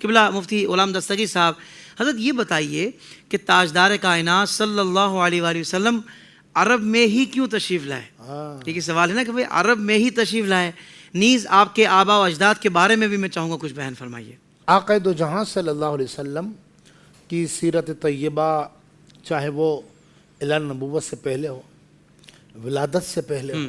قبلہ مفتی غلام دستگیر صاحب، حضرت یہ بتائیے کہ تاجدار کائنات صلی اللہ علیہ وآلہ وسلم عرب میں ہی کیوں تشریف لائے؟ ٹھیک ہے، سوال ہے نا کہ بھئی عرب میں ہی تشریف لائے، نیز آپ کے آبا و اجداد کے بارے میں بھی میں چاہوں گا کچھ بیان فرمائیے۔ آقا دو جہاں صلی اللہ علیہ وسلم کی سیرت طیبہ، چاہے وہ اعلان نبوت سے پہلے ہو، ولادت سے پہلے ہو،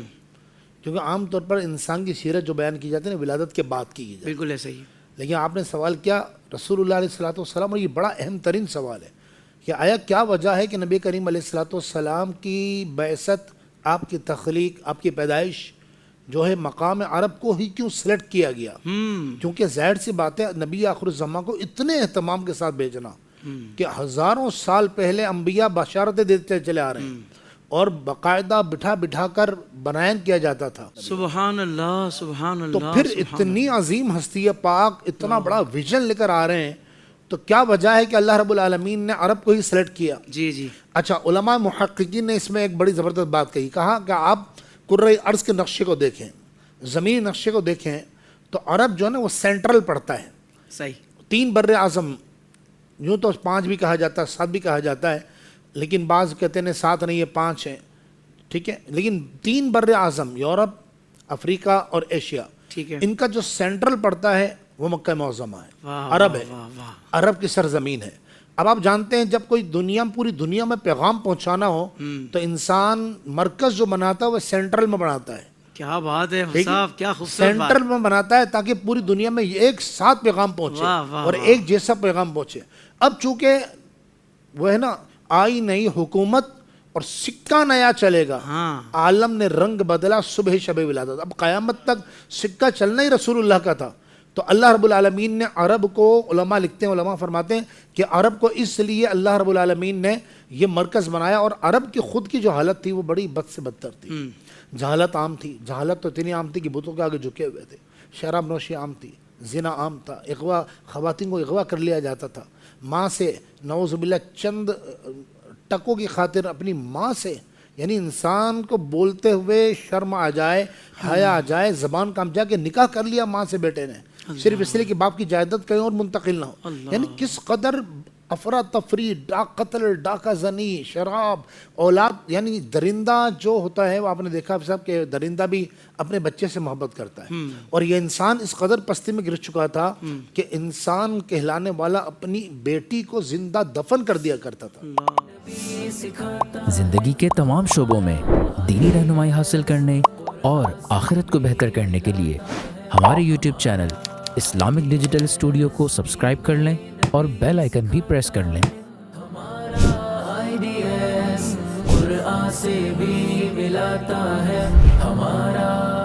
کیونکہ عام طور پر انسان کی سیرت جو بیان کی جاتی ہے نا ولادت کے بعد کی جاتی ہے، بالکل ایسا ہی، لیکن آپ نے سوال کیا رسول اللہ علیہ السلام، اور یہ بڑا اہم ترین سوال ہے کہ آیا کیا وجہ ہے کہ نبی کریم علیہ السلام کی بعثت، آپ کی تخلیق، آپ کی پیدائش جو ہے مقام عرب کو ہی کیوں سلیکٹ کیا گیا؟ کیونکہ ظاہر سی بات ہے نبی آخر الزمان کو اتنے اہتمام کے ساتھ بھیجنا کہ ہزاروں سال پہلے انبیاء بشارتیں دیتے چلے آ رہے ہیں اور باقاعدہ بٹھا کر بیان کیا جاتا تھا۔ سبحان اللہ، سبحان اللہ۔ تو پھر اتنی عظیم ہستی پاک اتنا بڑا ویژن لے کر آ رہے ہیں، تو کیا وجہ ہے کہ اللہ رب العالمین نے عرب کو ہی سلیکٹ کیا؟ جی۔ اچھا، علماء محققین نے اس میں ایک بڑی زبردست بات کہی، کہا کہ آپ کرۂ ارض کے نقشے کو دیکھیں، زمینی نقشے کو دیکھیں تو عرب جو ہے نا وہ سینٹرل پڑتا ہے۔ صحیح۔ 3 بر اعظم، یوں تو 5 بھی کہا جاتا ہے، 7 بھی کہا جاتا ہے، لیکن بعض کہتے ہیں 7 نہیں ہے 5 ہے، ٹھیک ہے، لیکن 3 بر اعظم یورپ، افریقہ اور ایشیا، ٹھیک ہے، ان کا جو سینٹرل پڑتا ہے وہ مکہ معظمہ ہے، عرب ہے، عرب کی سرزمین ہے۔ اب آپ جانتے ہیں جب کوئی پوری دنیا میں پیغام پہنچانا ہو تو انسان مرکز جو بناتا ہے وہ سینٹرل میں بناتا ہے۔ کیا بات ہے صاحب، کیا خوبصورت بات۔ سینٹرل میں بناتا ہے تاکہ پوری دنیا میں ایک ساتھ پیغام پہنچے اور ایک جیسا پیغام پہنچے۔ اب چونکہ وہ ہے نا آئی نئی حکومت اور سکہ نیا چلے گا، عالم نے رنگ بدلا صبح شب ولادت، اب قیامت تک سکہ چلنا ہی رسول اللہ کا تھا۔ تو اللہ رب العالمین نے عرب کو، علماء لکھتے ہیں، علماء فرماتے ہیں کہ عرب کو اس لیے اللہ رب العالمین نے یہ مرکز بنایا، اور عرب کی خود کی جو حالت تھی وہ بڑی بد سے بدتر تھی۔ جہالت عام تھی، جہالت تو اتنی عام تھی کہ بتوں کے آگے جھکے ہوئے تھے، شراب نوشی عام تھی، زنا عام تھا، اغوا، خواتین کو اغوا کر لیا جاتا تھا، ماں سے نعوذ باللہ چند ٹکوں کی خاطر اپنی ماں سے، یعنی انسان کو بولتے ہوئے شرم آ جائے، حیا آ جائے، زبان کام جا کے نکاح کر لیا ماں سے بیٹے نے، صرف اس لیے کہ باپ کی جائیداد کہیں اور منتقل نہ ہو۔ یعنی کس قدر افراتفری، قتل، ڈاکہ زنی، شراب، اولاد، یعنی درندہ جو ہوتا ہے وہ آپ نے دیکھا صاحب کہ درندہ بھی اپنے بچے سے محبت کرتا ہے، اور یہ انسان اس قدر پستی میں گر چکا تھا کہ انسان کہلانے والا اپنی بیٹی کو زندہ دفن کر دیا کرتا تھا۔ زندگی کے تمام شعبوں میں دینی رہنمائی حاصل کرنے اور آخرت کو بہتر کرنے کے لیے ہمارے YouTube channel Islamic digital studio کو سبسکرائب کر لیں اور بیل آئیکن بھی پریس کر لیں۔ قرآن سے بھی ملاتا ہے ہمارا